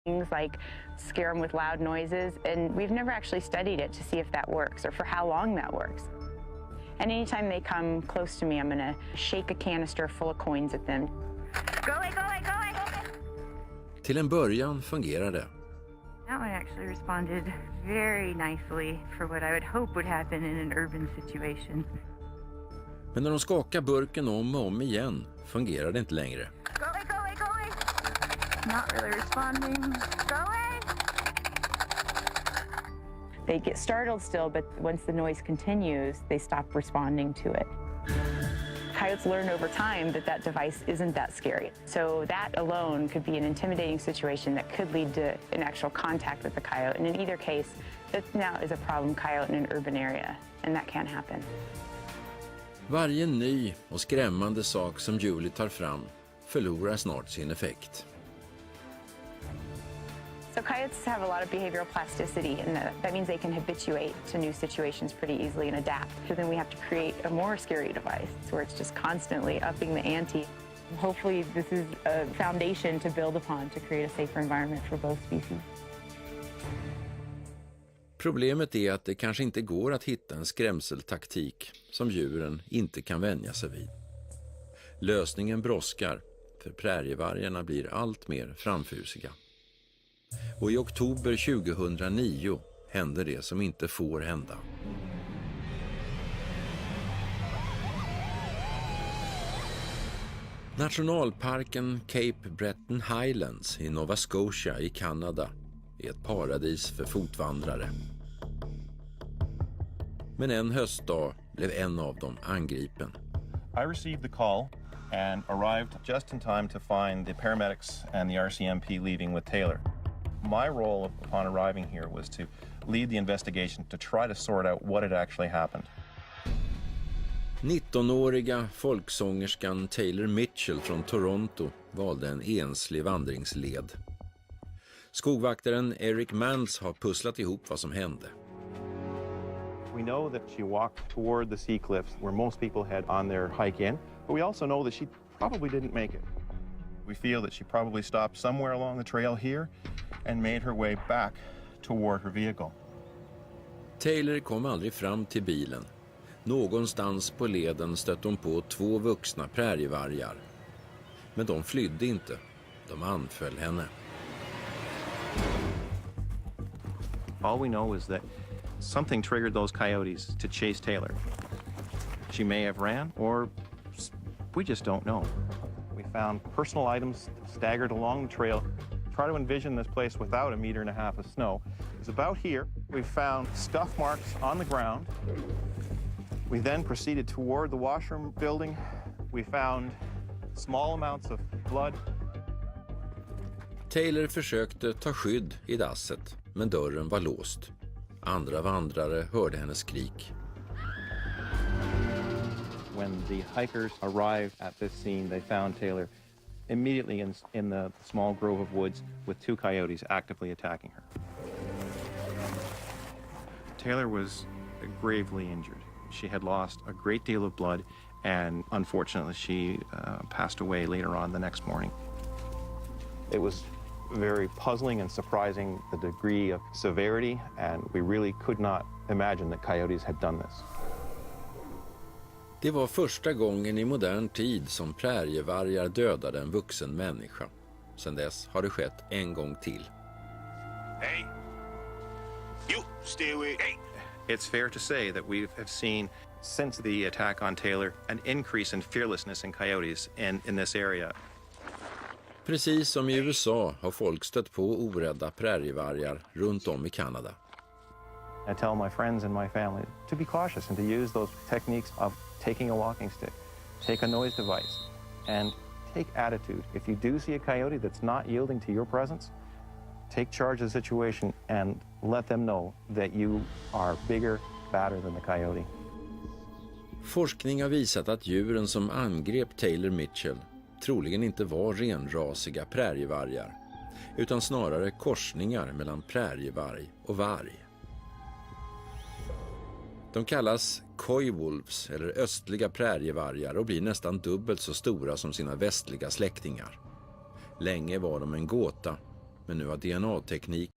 Things like scare them with loud noises, and we've never actually studied it to see if that works or for how long that works. And anytime they come close to me, I'm going to shake a canister full of coins at them. Go away, go away, go away! Till en början fungerar det. That one actually responded very nicely for what I would hope would happen in an urban situation. Men när de skakar burken om och om igen fungerar det inte längre. Go away, go away, go away! Not really responding. Go away! They get startled still, but once the noise continues, they stop responding to it. Coyotes learn over time that that device isn't that scary. So that alone could be an intimidating situation that could lead to an actual contact with the coyote. And in either case, that now is a problem coyote in an urban area, and that can't happen. Varje ny och skrämmande sak som Julie tar fram förlorar snart sin effekt. So coyotes have a lot of behavioral plasticity, and that means they can habituate to new situations pretty easily and adapt. So then we have to create a more scary device where it's just constantly upping the ante. Hopefully this is a foundation to build upon to create a safer environment for both species. Problemet är att det kanske inte går att hitta en skrämseltaktik som djuren inte kan vänja sig vid. Lösningen brådskar, för prärievargarna blir allt mer framfusiga. Och i oktober 2009 händer det som inte får hända. Nationalparken Cape Breton Highlands i Nova Scotia i Kanada är ett paradis för fotvandrare. Men en höstdag blev en av dem angripen. I received the call and arrived just in time to find the paramedics and the RCMP leaving with Taylor. My role upon arriving here was to lead the investigation to try to sort out what had actually happened. 19-åriga folksångerskan Taylor Mitchell från Toronto valde en enslig vandringsled. Skogvaktaren Eric Mans har pusslat ihop vad som hände. We know that she walked toward the sea cliffs where most people head on their hike in, but we also know that she probably didn't make it. We feel that she probably stopped somewhere along the trail here and made her way back toward her vehicle. Taylor kom aldrig fram till bilen. Någonstans på leden stötte hon på 2 vuxna prärievargar. Men de flydde inte. De anföll henne. All we know is that something triggered those coyotes to chase Taylor. She may have ran, or we just don't know. We found personal items staggered along the trail. Try to envision this place without 1.5 meters of snow. It's about here. We found scuff marks on the ground. We then proceeded toward the washroom building. We found small amounts of blood. Taylor försökte ta skydd i dasset, men dörren var låst. Andra vandrare hörde hennes skrik. When the hikers arrived at this scene, they found Taylor immediately in the small grove of woods with 2 coyotes actively attacking her. Taylor was gravely injured. She had lost a great deal of blood, and unfortunately she passed away later on the next morning. It was very puzzling and surprising, the degree of severity, and we really could not imagine that coyotes had done this. Det var första gången i modern tid som prärievargar dödade en vuxen människa. Sedan dess har det skett en gång till. Hey, you stay away. Hey. It's fair to say that we have seen, since the attack on Taylor, an increase in fearlessness in coyotes in this area. Precis som i USA har folk stött på orädda prärievargar runt om i Kanada. I tell my friends and my family to be cautious and to use those techniques of taking a walking stick, take a noise device, and take attitude. If you do see a coyote that's not yielding to your presence, take charge of the situation and let them know that you are bigger, badder than the coyote. Forskning har visat att djuren som angrep Taylor Mitchell troligen inte var renrasiga prärievargar, utan snarare korsningar mellan prärievarg och varg. De kallas Coyotes eller östliga prärievargar och blir nästan dubbelt så stora som sina västliga släktingar. Länge var de en gåta, Men nu har DNA-teknik